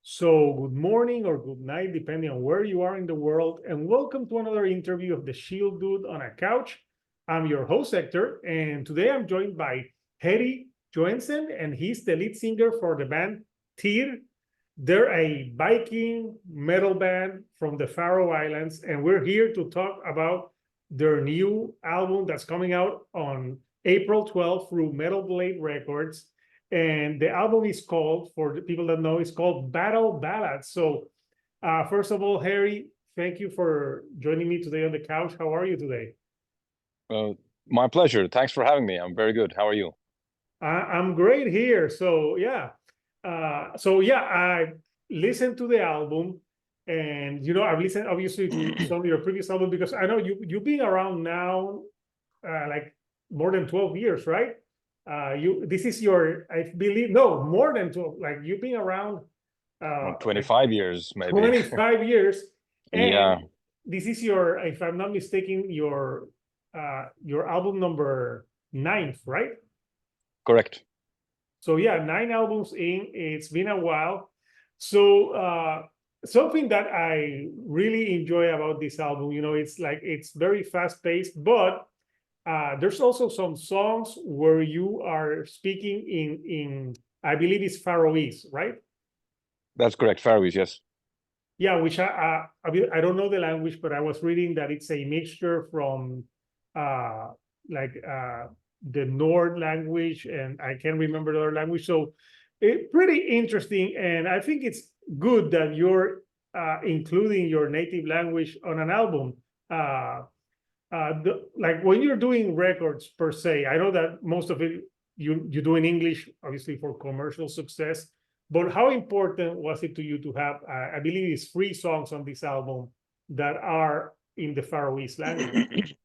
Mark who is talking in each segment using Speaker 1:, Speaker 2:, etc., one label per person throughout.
Speaker 1: So, good morning or good night, depending on where you are in the world, and welcome to another interview of the Shield Dude on a Couch. I'm your host, Hector, and today I'm joined by Heri Joensen, and he's the lead singer for the band Æther. They're a Viking metal band from the Faroe Islands, and we're here to talk about their new album that's coming out on April 12th through Metal Blade Records. And the album is called, for the people that know, it's called Ballads. So first of all, Heri, thank you for joining me today on the couch. How are you today?
Speaker 2: My pleasure. Thanks for having me. I'm very good. How are you?
Speaker 1: I'm great here. So yeah, I listened to the album, and I've listened obviously to some of your previous album because I know you've been around now, like more than 12 years, right? This is your, I believe, no, more than 12. Like you've been around
Speaker 2: 25 years, maybe.
Speaker 1: 25 years, and
Speaker 2: Yeah,
Speaker 1: this is your, if I'm not mistaken, your album number 9th, right?
Speaker 2: correct.
Speaker 1: So yeah, 9 albums in. It's been a while. So something that I really enjoy about this album, it's like it's very fast paced, but there's also some songs where you are speaking in I believe it's Faroese, right?
Speaker 2: That's correct. Faroese, yes.
Speaker 1: Yeah, which I don't know the language, but I was reading that it's a mixture from uh, like the Nord language, and I can't remember the other language. So it's pretty interesting, and I think it's good that you're including your native language on an album. Like when you're doing records per se, I know that most of it you do in English, obviously for commercial success. But how important was it to you to have, I believe it's 3 songs on this album that are in the Faroese language?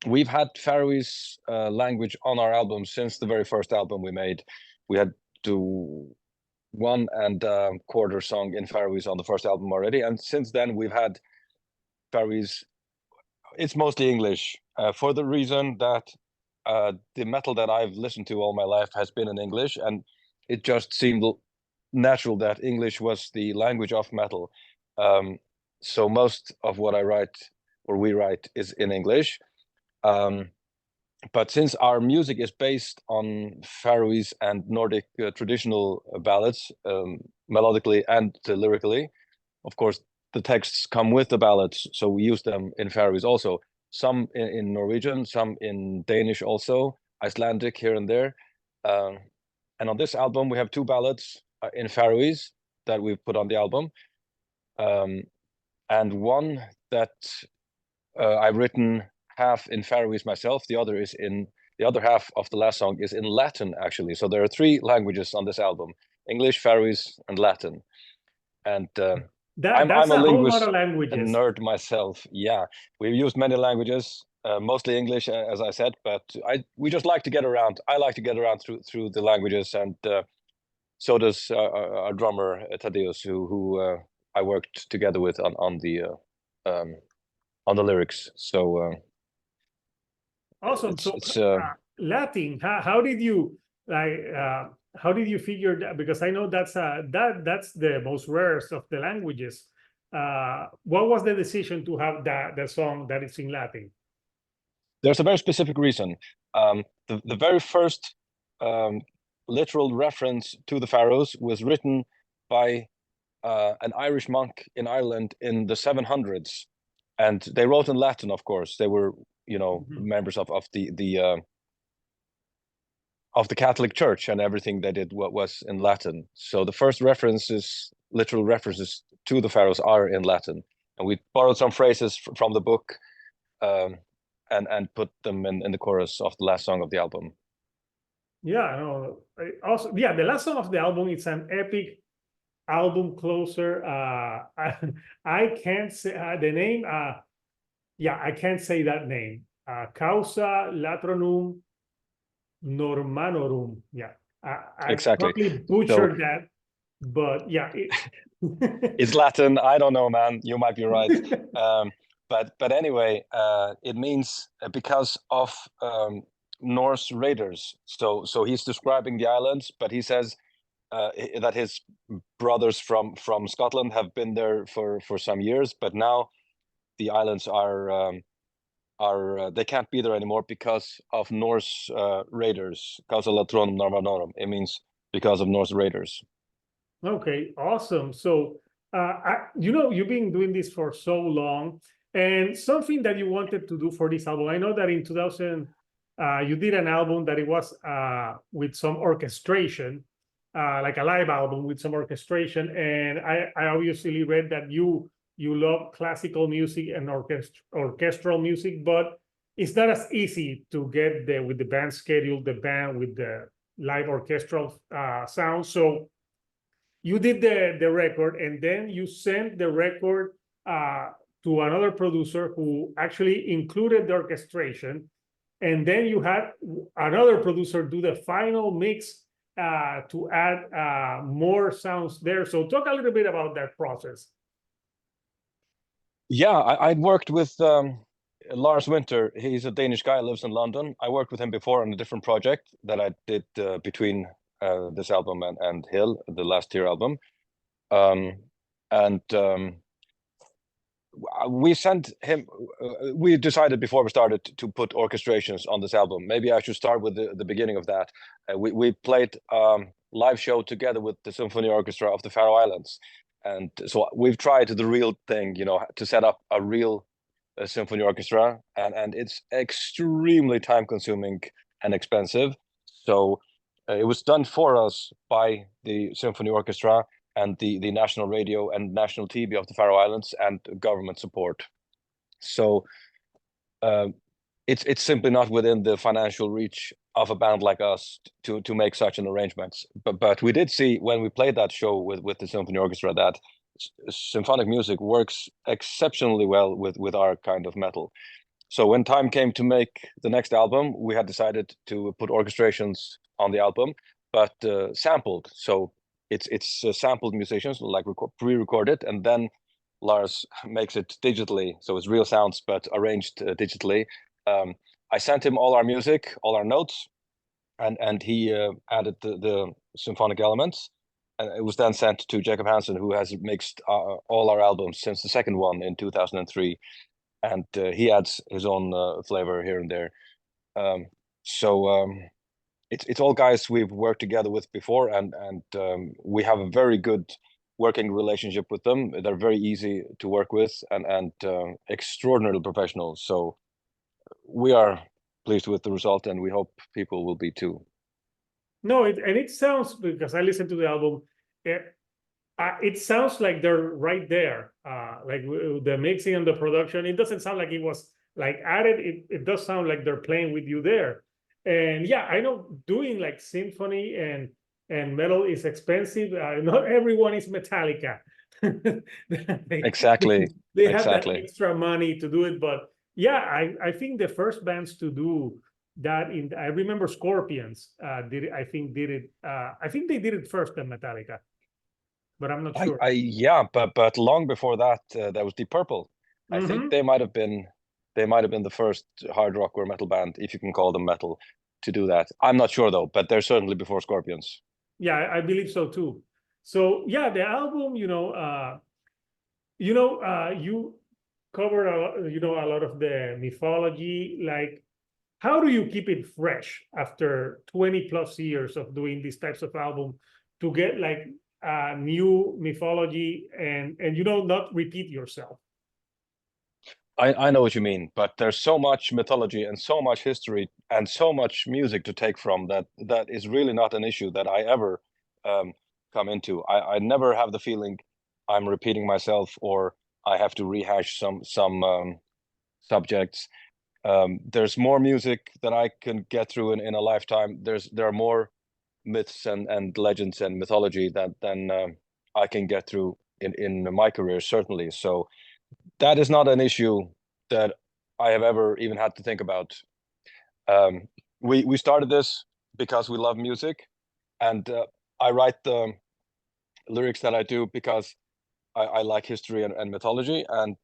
Speaker 2: We've had Faroese language on our album since the very first album we made. We had to 1.25 song in Faroese on the first album already, and since then we've had Faroese. It's mostly English for the reason that the metal that I've listened to all my life has been in English, and it just seemed natural that English was the language of metal. So most of what I write or we write is in English. But since our music is based on Faroese and Nordic traditional ballads, melodically and lyrically, of course, the texts come with the ballads, so we use them in Faroese also. Some in Norwegian, some in Danish also, Icelandic here and there. And on this album, we have 2 ballads in Faroese that we've put on the album. And one that I've written half in Faroese myself. The other half of the last song is in Latin, actually. So there are 3 languages on this album: English, Faroese, and Latin. And
Speaker 1: That's
Speaker 2: I'm a
Speaker 1: a whole lot
Speaker 2: linguist
Speaker 1: of
Speaker 2: and
Speaker 1: languages.
Speaker 2: nerd myself. Yeah, we've used many languages, mostly English, as I said. But we just like to get around. I like to get around through the languages, and so does our drummer Thaddeus, who I worked together with on the lyrics. So
Speaker 1: Awesome.
Speaker 2: it's
Speaker 1: Latin, how did you like? How did you figure that? Because I know that's that's the most rarest of the languages. What was the decision to have the song that is in Latin?
Speaker 2: There's a very specific reason. The very first literal reference to the Faroes was written by an Irish monk in Ireland in the 700s, and they wrote in Latin. Of course, they were members of the Catholic Church, and everything they did was in Latin. So the first literal references to the Faroes, are in Latin, and we borrowed some phrases from the book. And put them in the chorus of the last song of the album.
Speaker 1: Yeah, no. Also, yeah, the last song of the album, it's an epic album closer. I can't say the name. Yeah, I can't say that name. Causa Latronum Normanorum. Yeah, I
Speaker 2: Exactly.
Speaker 1: probably butchered that, but yeah.
Speaker 2: It's Latin. I don't know, man. You might be right. But anyway, it means because of Norse raiders. So he's describing the islands, but he says that his brothers from Scotland have been there for some years, but now the islands are they can't be there anymore because of Norse raiders. Causa latronum Normannorum. It means because of Norse raiders.
Speaker 1: Okay, awesome. So, you've been doing this for so long, and something that you wanted to do for this album. I know that in 2000, you did an album that it was with some orchestration, like a live album with some orchestration. And I obviously read that you love classical music and orchestral music, but it's not as easy to get with the band schedule, the band with the live orchestral sound. So you did the record, and then you sent the record to another producer who actually included the orchestration, and then you had another producer do the final mix to add more sounds there. So talk a little bit about that process.
Speaker 2: Yeah, I'd worked with Lars Winter. He's a Danish guy, lives in London. I worked with him before on a different project that I did between this album and Hill, the last Tear album. We sent him, we decided before we started to put orchestrations on this album. Maybe I should start with the beginning of that. We played live show together with the Symphony Orchestra of the Faroe Islands. And so we've tried the real thing, to set up a real symphony orchestra, and it's extremely time consuming and expensive. So it was done for us by the symphony orchestra and the national radio and national TV of the Faroe Islands and government support. So it's simply not within the financial reach of a band like us to make such an arrangement. But we did see when we played that show with the symphony orchestra that symphonic music works exceptionally well with our kind of metal. So when time came to make the next album, we had decided to put orchestrations on the album, but sampled. So it's sampled musicians, like pre-recorded, and then Lars makes it digitally, so it's real sounds but arranged digitally. I sent him all our music, all our notes, and he added the symphonic elements. And it was then sent to Jacob Hansen, who has mixed all our albums since the second one in 2003, and he adds his own flavor here and there. It's all guys we've worked together with before, and we have a very good working relationship with them. They're very easy to work with and extraordinarily professional. So we are pleased with the result, and we hope people will be too.
Speaker 1: No, it sounds, because I listened to the album, it sounds like they're right there. Like the mixing and the production, it doesn't sound like it was like added. It does sound like they're playing with you there. And yeah, I know doing like symphony and metal is expensive. Not everyone is Metallica.
Speaker 2: Exactly.
Speaker 1: They have that extra money to do it. But yeah, I think the first bands to do that I remember Scorpions did it. I think they did it first than Metallica, but I'm not sure.
Speaker 2: Yeah, but long before that, there was Deep Purple. I think they might have been the first hard rock or metal band, if you can call them metal, to do that. I'm not sure though, but they're certainly before Scorpions.
Speaker 1: Yeah, I believe so too. So yeah, the album, you covered a lot of the mythology. Like, how do you keep it fresh after 20 plus years of doing these types of album to get like new mythology and not repeat yourself?
Speaker 2: I know what you mean, but there's so much mythology and so much history and so much music to take from that is really not an issue that I ever come into. I never have the feeling I'm repeating myself or I have to rehash some subjects. There's more music than I can get through in a lifetime. There are more myths and legends and mythology than I can get through in my career, certainly. So that is not an issue that I have ever even had to think about. We started this because we love music, and I write the lyrics that I do because I like history and mythology, and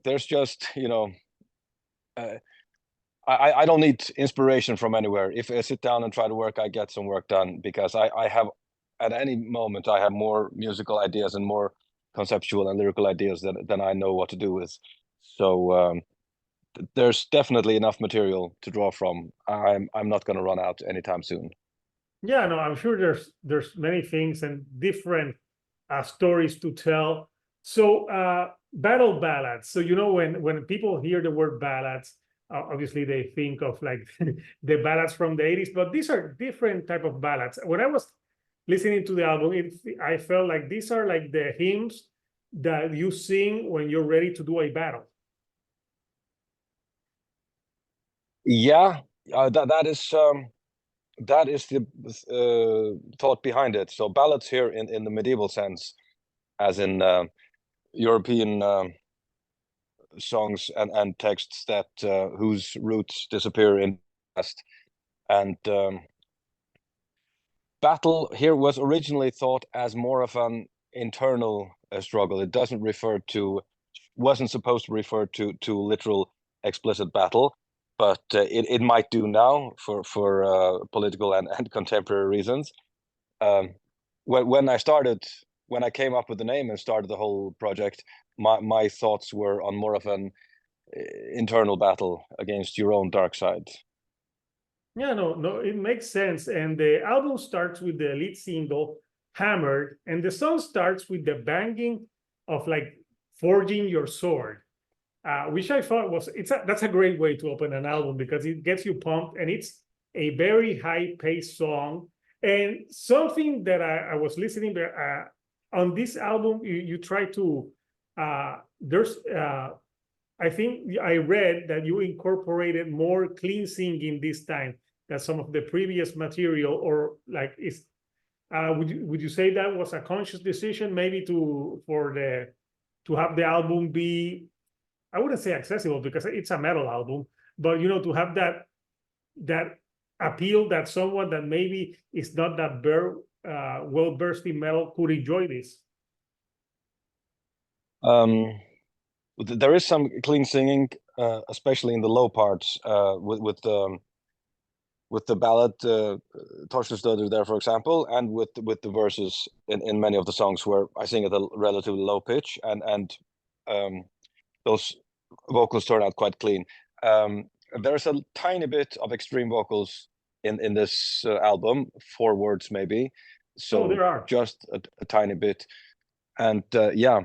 Speaker 2: there's just I don't need inspiration from anywhere. If I sit down and try to work, I get some work done, because I have, at any moment, I have more musical ideas and more conceptual and lyrical ideas than I know what to do with. So there's definitely enough material to draw from. I'm not going to run out anytime soon.
Speaker 1: Yeah, no, I'm sure there's many things and different stories to tell. So battle ballads. So when people hear the word ballads, obviously they think of like the ballads from the 80s, but these are different type of ballads. When I was listening to the album, I felt like these are like the hymns that you sing when you're ready to do a battle.
Speaker 2: Yeah, that is the thought behind it. So ballads here in the medieval sense, as in European songs and texts that whose roots disappear in the past. And battle here was originally thought as more of an internal struggle. It wasn't supposed to refer to literal explicit battle, but it might do now for political and contemporary reasons. When I came up with the name and started the whole project, my thoughts were on more of an internal battle against your own dark side.
Speaker 1: Yeah, no, it makes sense. And the album starts with the lead single, Hammered, and the song starts with the banging of like forging your sword, which I thought that's a great way to open an album, because it gets you pumped, and it's a very high-paced song. And something that I was listening on this album, you try to, I think I read that you incorporated more clean singing this time than some of the previous material, or like would you say that was a conscious decision, maybe to have the album be, I wouldn't say accessible because it's a metal album, but to have that appeal that someone that maybe is not that well versed in metal could enjoy this?
Speaker 2: There is some clean singing, especially in the low parts, with the ballad Torstensdötter there, for example, and with the verses in many of the songs where I sing at a relatively low pitch, and those vocals turn out quite clean. There's a tiny bit of extreme vocals in this album, 4 words maybe, so
Speaker 1: there are
Speaker 2: just a tiny bit, and yeah.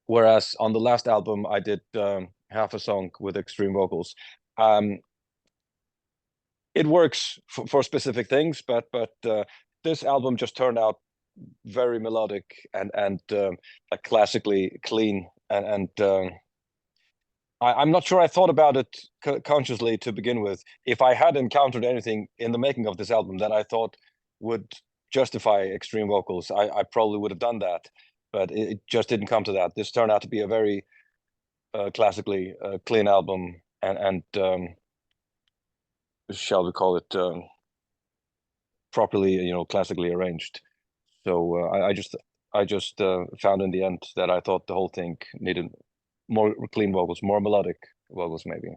Speaker 2: Whereas on the last album, I did half a song with extreme vocals. It works for specific things, but this album just turned out very melodic and like classically clean. And I'm not sure I thought about it consciously to begin with. If I had encountered anything in the making of this album that I thought would justify extreme vocals, I probably would have done that. But it just didn't come to that. This turned out to be a very classically clean album, and shall we call it properly, classically arranged. So I just found in the end that I thought the whole thing needed more clean vocals, more melodic vocals, maybe.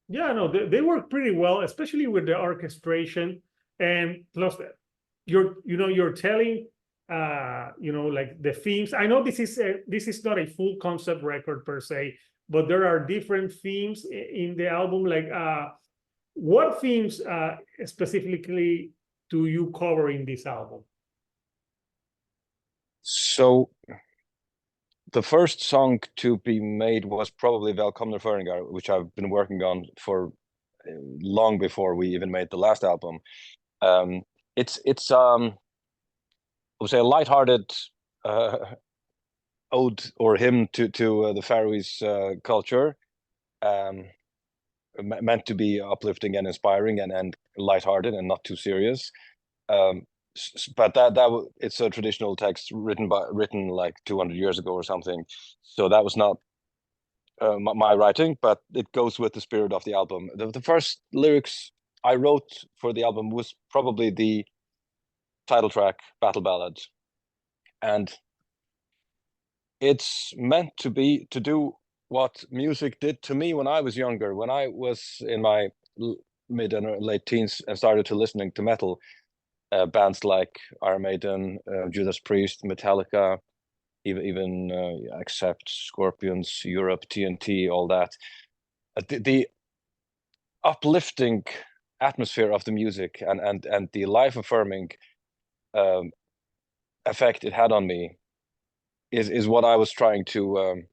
Speaker 1: Yeah, no, they work pretty well, especially with the orchestration, and plus you're telling like the themes. I know this is not a full concept record per se, but there are different themes in the album. Like what themes specifically do you cover in this album?
Speaker 2: So the first song to be made was probably Velkomna Føringar, which I've been working on for long before we even made the last album. It's I would say a lighthearted ode or hymn to the Faroese culture, meant to be uplifting and inspiring and lighthearted and not too serious. But it's a traditional text written like 200 years ago or something, so that was not my writing, but it goes with the spirit of the album. The first lyrics I wrote for the album was probably the title track, Battle Ballads, and it's meant to do what music did to me when I was younger, when I was in my mid and late teens and started to listening to metal, bands like Iron Maiden, Judas Priest, Metallica, even Accept, Scorpions, Europe, TNT, all that. The uplifting atmosphere of the music and the life affirming effect it had on me is what I was trying to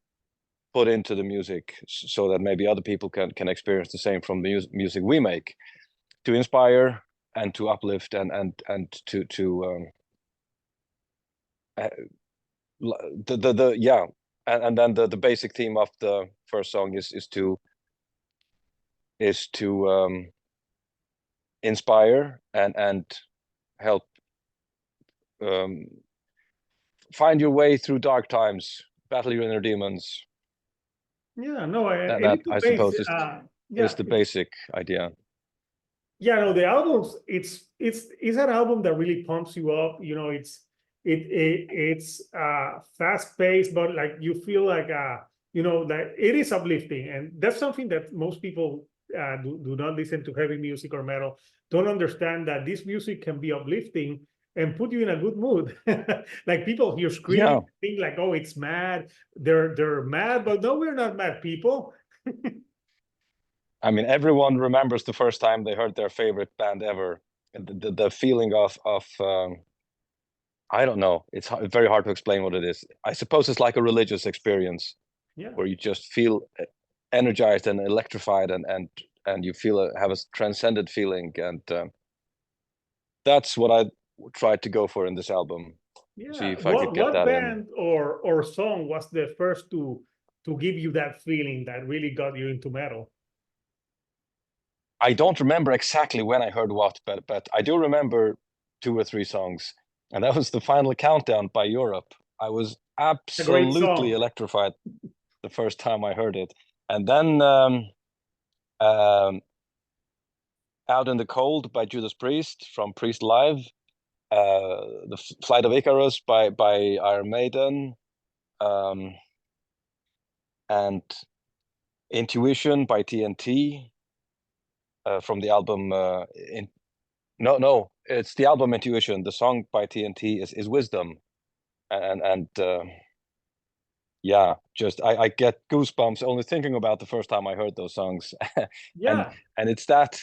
Speaker 2: put into the music, so that maybe other people can experience the same from the music we make, to inspire and to uplift and to yeah. And then the basic theme of the first song is to inspire and help find your way through dark times, battle your inner demons.
Speaker 1: Yeah, no,
Speaker 2: That I suppose is the basic idea.
Speaker 1: Yeah, no, the albums, it's an album that really pumps you up. You know, it's fast paced, but like you feel like you know, that it is uplifting, and that's something that most people do not listen to heavy music or metal, don't understand that this music can be uplifting and put you in a good mood. Like people hear screaming, think like, oh, it's mad. They're mad, but no, we're not mad people.
Speaker 2: I mean, everyone remembers the first time they heard their favorite band ever. The feeling of I don't know. It's very hard to explain what it is. I suppose it's like a religious experience, where you just feel energized and electrified, and you feel have a transcendent feeling, and that's what I tried to go for in this album.
Speaker 1: Yeah.
Speaker 2: See if I could get that
Speaker 1: band or song was the first to give you that feeling that really got you into metal?
Speaker 2: I don't remember exactly when I heard what, but I do remember 2 or 3 songs, and that was The Final Countdown by Europe. I was absolutely electrified the first time I heard it, and then Out in the Cold by Judas Priest from Priest Live, The Flight of Icarus by Iron Maiden, and Intuition by TNT. From the album it's the album Intuition. The song by TNT is Wisdom, and yeah, just I get goosebumps only thinking about the first time I heard those songs.
Speaker 1: Yeah.
Speaker 2: and it's that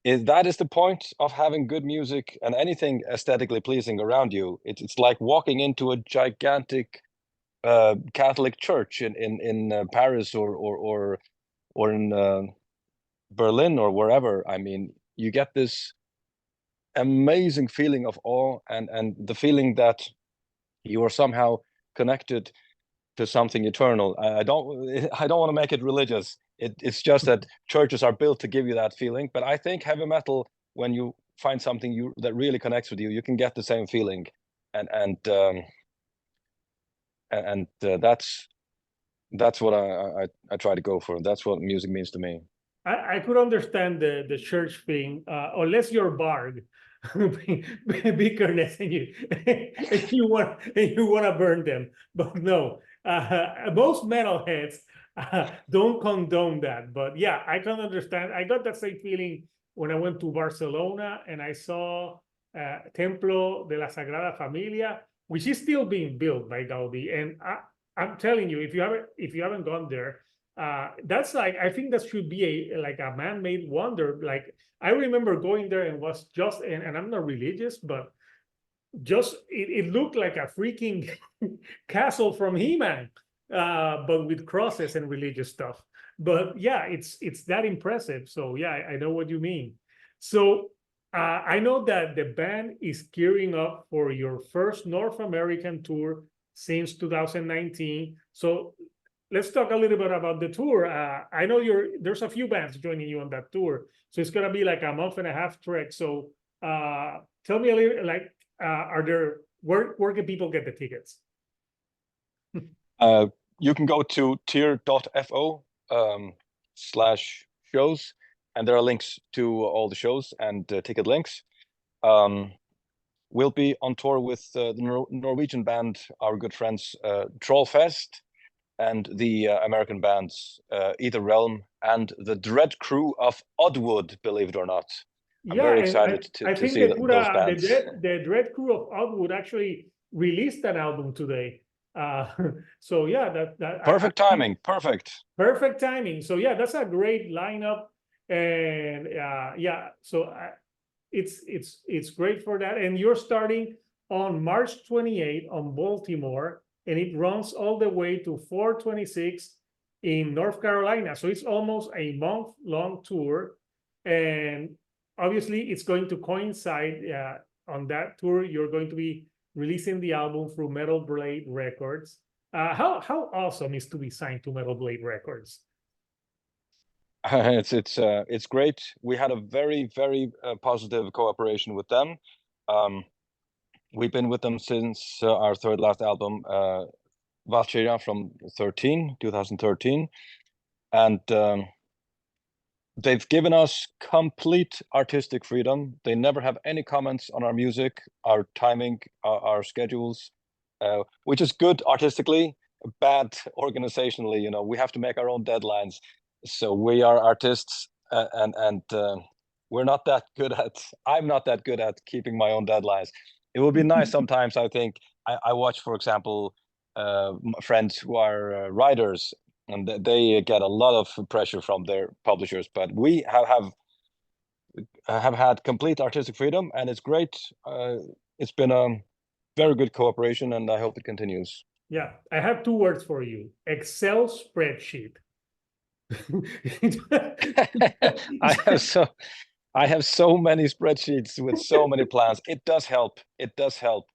Speaker 2: is the point of having good music and anything aesthetically pleasing around you. It's like walking into a gigantic Catholic church in Paris or in Berlin or wherever. I mean, you get this amazing feeling of awe and the feeling that you are somehow connected to something eternal. I don't want to make it religious. It's just that churches are built to give you that feeling. But I think heavy metal, when you find something that really connects with you, you can get the same feeling, and that's what I try to go for. That's what music means to me.
Speaker 1: I could understand the church thing, unless you're Bard, bitterness, and you want to burn them. But no, most metalheads don't condone that. But yeah, I can understand. I got that same feeling when I went to Barcelona and I saw Templo de la Sagrada Familia, which is still being built by Gaudí. And I'm telling you, if you haven't gone there, that's like, I think that should be a man-made wonder. Like I remember going there and was just, and I'm not religious, but just it looked like a freaking castle from He-Man, but with crosses and religious stuff. But yeah, it's that impressive. So yeah, I know what you mean. So I know that the band is gearing up for your first North American tour since 2019. So let's talk a little bit about the tour. I know there's a few bands joining you on that tour, so it's gonna be like a month and a half trek. So tell me a little, like, where can people get the tickets?
Speaker 2: You can go to tier.fo /shows, and there are links to all the shows and ticket links. We'll be on tour with the Norwegian band, our good friends Trollfest, and the American bands Æther and the Dread Crew of Oddwood, believe it or not. I'm
Speaker 1: Yeah,
Speaker 2: very
Speaker 1: and
Speaker 2: excited
Speaker 1: I
Speaker 2: to
Speaker 1: think
Speaker 2: see
Speaker 1: they put
Speaker 2: those bands.
Speaker 1: the Dread Crew of Oddwood actually released an album today. So yeah,
Speaker 2: Perfect timing, perfect.
Speaker 1: Perfect timing. So yeah, that's a great lineup, and yeah, so it's great for that. And you're starting on March 28th on Baltimore, and it runs all the way to 4/26 in North Carolina. So it's almost a month-long tour, and obviously it's going to coincide on that tour. You're going to be releasing the album through Metal Blade Records. How awesome is to be signed to Metal Blade Records?
Speaker 2: It's great. We had a very positive cooperation with them. We've been with them since our third last album, Valkyria from 2013, and they've given us complete artistic freedom. They never have any comments on our music, our timing, our schedules, which is good artistically, bad organizationally. You know, we have to make our own deadlines. So we are artists, and we're not that good at. I'm not that good at keeping my own deadlines. It would be nice sometimes. I think I watch, for example, friends who are writers, and they get a lot of pressure from their publishers. But we have had complete artistic freedom, and it's great. It's been a very good cooperation, and I hope it continues.
Speaker 1: Yeah, I have two words for you: Excel spreadsheet.
Speaker 2: I have so many spreadsheets with so many plans. It does help. It does help,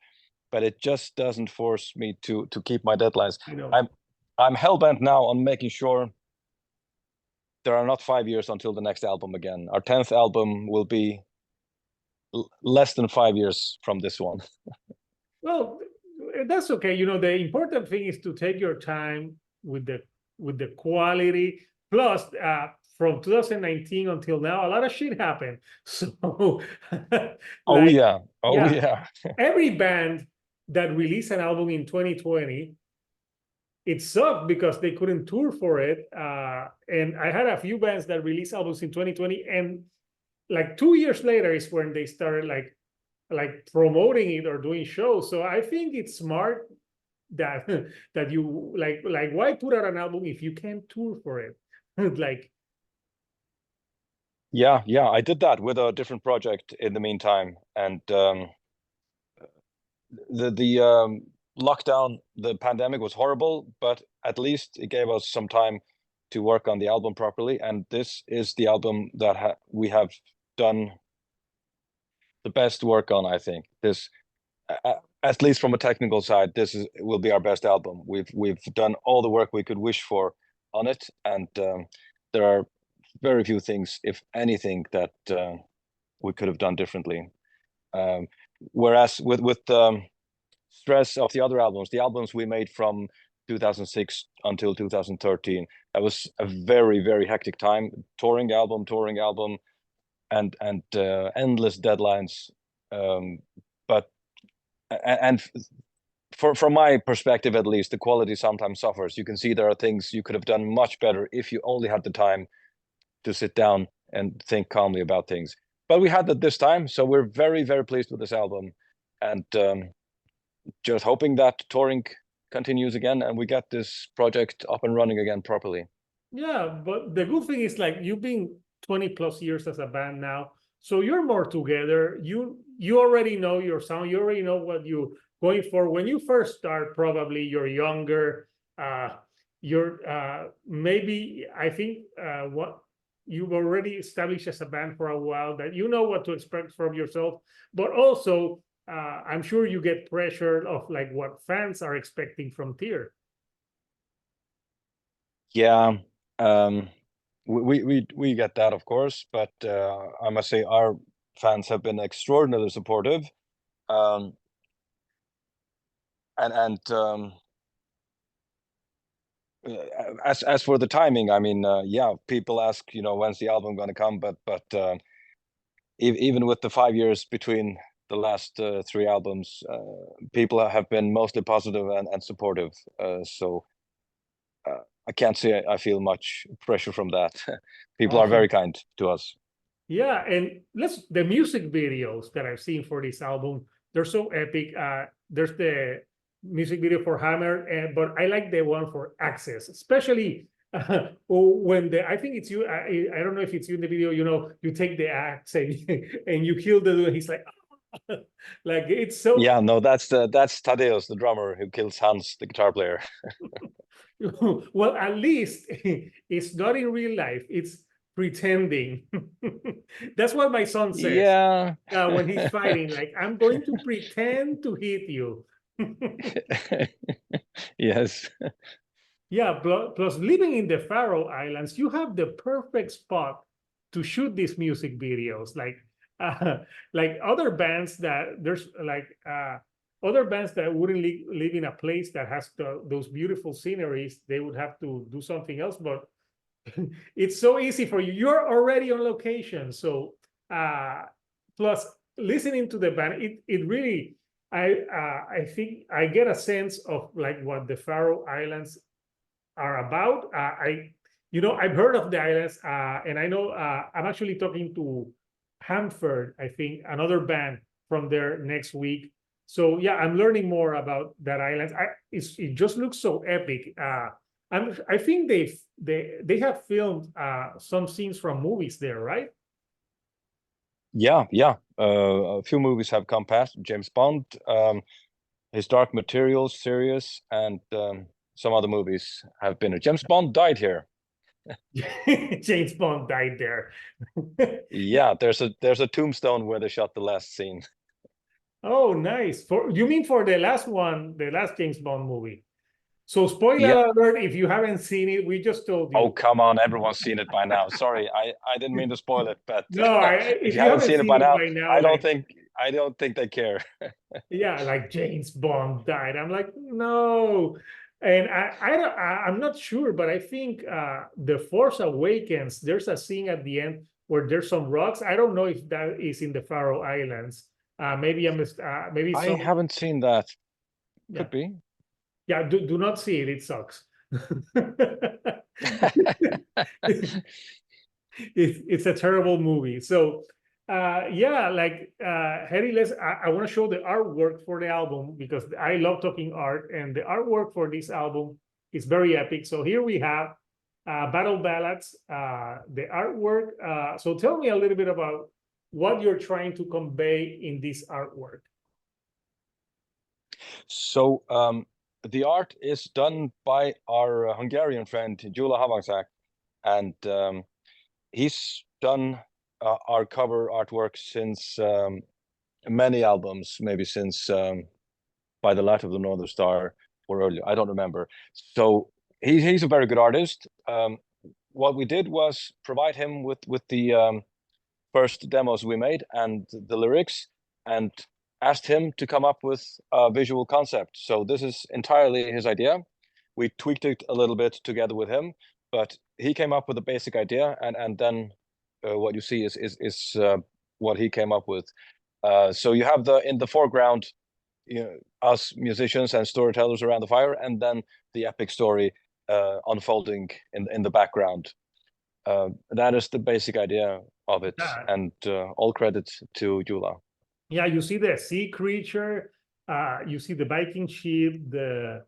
Speaker 2: but it just doesn't force me to keep my deadlines.
Speaker 1: I know.
Speaker 2: I'm hell-bent now on making sure there are not 5 years until the next album again. Our 10th album will be less than 5 years from this one.
Speaker 1: Well, that's okay. You know, the important thing is to take your time with the quality. Plus, from 2019 until now, a lot of shit happened. So,
Speaker 2: Oh
Speaker 1: like,
Speaker 2: yeah, oh
Speaker 1: yeah,
Speaker 2: yeah.
Speaker 1: every band that released an album in 2020, it sucked because they couldn't tour for it. And I had a few bands that released albums in 2020, and like 2 years later is when they started like promoting it or doing shows. So I think it's smart that that you like why put out an album if you can't tour for it? Like,
Speaker 2: Yeah, I did that with a different project in the meantime, and the lockdown, the pandemic was horrible, but at least it gave us some time to work on the album properly. And this is the album that we have done the best work on. I think this, at least from a technical side, will be our best album. We've done all the work we could wish for on it, and there are very few things, if anything, that we could have done differently. Whereas with stress of the other albums, the albums we made from 2006 until 2013, that was a very hectic time. Touring album, and endless deadlines. But from my perspective, at least, the quality sometimes suffers. You can see there are things you could have done much better if you only had the time to sit down and think calmly about things. But we had that this time, so we're very pleased with this album, and just hoping that touring continues again and we get this project up and running again properly.
Speaker 1: yeah, but the good thing is like you've been 20 plus years as a band now, so you're more together. You already know your sound. You already know what you're going for. When you first start, probably you're younger. You're maybe I think what you've already established as a band for a while, that you know what to expect from yourself, but also I'm sure you get pressure of like what fans are expecting from Tier.
Speaker 2: Yeah, we get that, of course, but I must say our fans have been extraordinarily supportive. And as for the timing, I mean, yeah, people ask, you know, when's the album going to come, but even with the 5 years between the last 3 albums, people have been mostly positive and supportive. So I can't say I feel much pressure from that. People are
Speaker 1: Awesome.
Speaker 2: very kind to us.
Speaker 1: Yeah, and the music videos that I've seen for this album, they're so epic. There's the music video for Hammer, but I like the one for Access, especially when I think it's you. I don't know if it's you in the video. You take the axe and you kill the dude. He's like, like it's so.
Speaker 2: Yeah, no, that's Tadeusz, the drummer, who kills Hans, the guitar player.
Speaker 1: Well, at least it's not in real life. It's pretending. That's what my son says.
Speaker 2: Yeah.
Speaker 1: When he's fighting, like, I'm going to pretend to hit you.
Speaker 2: Yes.
Speaker 1: Yeah, plus living in the Faroe Islands, you have the perfect spot to shoot these music videos. Like other bands that other bands that wouldn't live in a place that has those beautiful sceneries, they would have to do something else. But it's so easy for you. You're already on location. So plus listening to the band, it really, I think I get a sense of like what the Faroe Islands are about. I've heard of the islands, and I know I'm actually talking to Hamford, I think, another band from there next week. So yeah, I'm learning more about that island. It just looks so epic. I think they have filmed some scenes from movies there, right?
Speaker 2: Yeah. A few movies have come past. James Bond, his Dark Materials series, and some other movies have been. James Bond died here.
Speaker 1: James Bond died there.
Speaker 2: Yeah, there's a tombstone where they shot the last scene.
Speaker 1: Oh, nice. You mean for the last one, the last James Bond movie? So spoiler alert, if you haven't seen it, we just told you.
Speaker 2: Oh, come on, everyone's seen it by now. Sorry, I didn't mean to spoil it, but
Speaker 1: no,
Speaker 2: if you haven't seen it by now, I don't think they care.
Speaker 1: Yeah, like James Bond died. I'm like, no. And I'm not sure, but I think The Force Awakens, there's a scene at the end where there's some rocks. I don't know if that is in the Faroe Islands. Maybe
Speaker 2: I haven't seen that. Could be.
Speaker 1: Yeah, do not see it. It sucks. It's a terrible movie. So Heri, I want to show the artwork for the album because I love talking art, and the artwork for this album is very epic. So here we have Battle Ballads, the artwork. So tell me a little bit about what you're trying to convey in this artwork.
Speaker 2: So the art is done by our Hungarian friend Gyula Havangsak, and he's done our cover artwork since many albums, maybe since By the Light of the Northern Star or earlier, I don't remember. So he's a very good artist. What we did was provide him with the first demos we made and the lyrics, and asked him to come up with a visual concept. So this is entirely his idea. We tweaked it a little bit together with him, but he came up with a basic idea, and then what you see is what he came up with. So you have in the foreground, us musicians and storytellers around the fire, and then the epic story unfolding in the background. That is the basic idea of it, and all credit to Gyula.
Speaker 1: Yeah, you see the sea creature, you see the Viking ship, the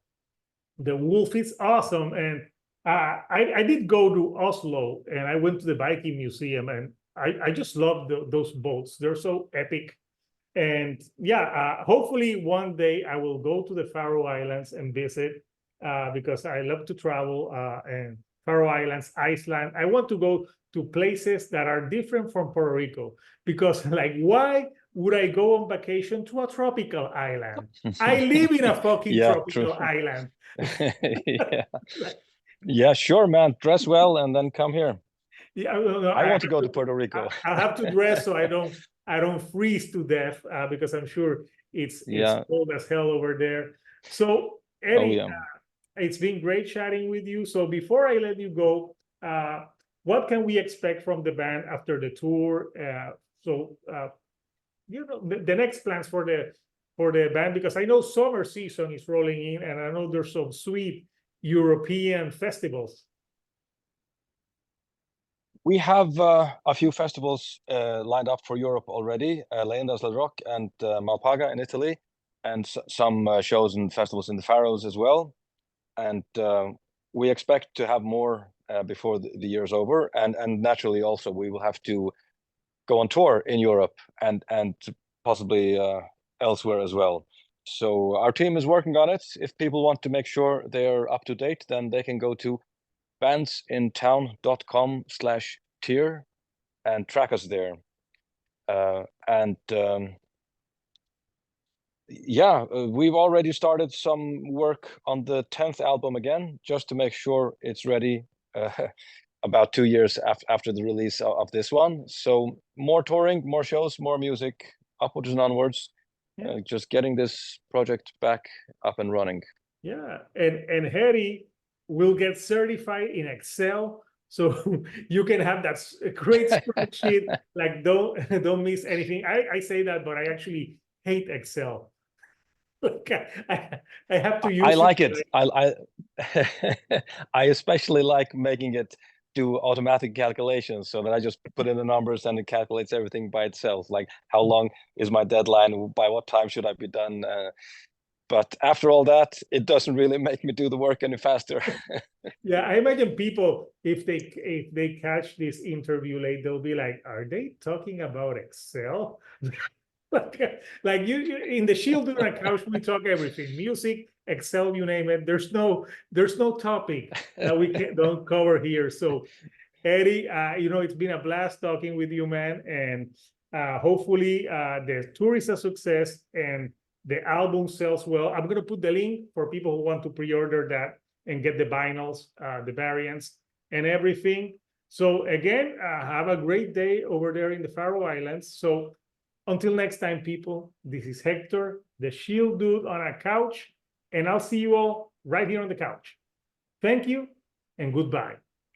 Speaker 1: wolf. It's awesome. And I did go to Oslo, and I went to the Viking Museum, and I just love those boats. They're so epic. And yeah, hopefully one day I will go to the Faroe Islands and visit because I love to travel, and Faroe Islands, Iceland. I want to go to places that are different from Puerto Rico, because like, why would I go on vacation to a tropical island? I live in a fucking tropical island.
Speaker 2: Yeah, sure, man. Dress well and then come here.
Speaker 1: Yeah,
Speaker 2: I want to go to Puerto Rico.
Speaker 1: I have to dress so I don't freeze to death, because I'm sure it's cold as hell over there. So Eddie, it's been great chatting with you. So before I let you go, what can we expect from the band after the tour? The next plans for the band, because I know summer season is rolling in, and I know there's some sweet European festivals?
Speaker 2: We have a few festivals lined up for Europe already, Leyendas del Rock and Malpaga in Italy, and some shows and festivals in the Faroes as well. And we expect to have more before the year's over. And naturally also we will have to go on tour in Europe and possibly elsewhere as well. So our team is working on it. If people want to make sure they're up to date, then they can go to bandsintown.com/tier and track us there. We've already started some work on the 10th album again, just to make sure it's ready about 2 years after the release of this one. So more touring, more shows, more music, upwards and onwards. Just getting this project back up and running.
Speaker 1: Yeah, and Heri will get certified in Excel, so you can have that great spreadsheet. Like don't miss anything. I say that, but I actually hate Excel. Like I have to use.
Speaker 2: I like it. I especially like making it do automatic calculations, so that I just put in the numbers and it calculates everything by itself. Like how long is my deadline? By what time should I be done? But after all that, it doesn't really make me do the work any faster.
Speaker 1: Yeah, I imagine people, if they catch this interview late, they'll be like, "Are they talking about Excel?" like you in the Shield Dude on a Couch, we talk everything: music, Excel, you name it. There's no topic that we don't cover here. So, Eddie, it's been a blast talking with you, man, and hopefully the tour is a success and the album sells well. I'm gonna put the link for people who want to pre-order that and get the vinyls, the variants, and everything. So again, have a great day over there in the Faroe Islands. So until next time, people, this is Hector, the Shield Dude on a Couch, and I'll see you all right here on the couch. Thank you and goodbye.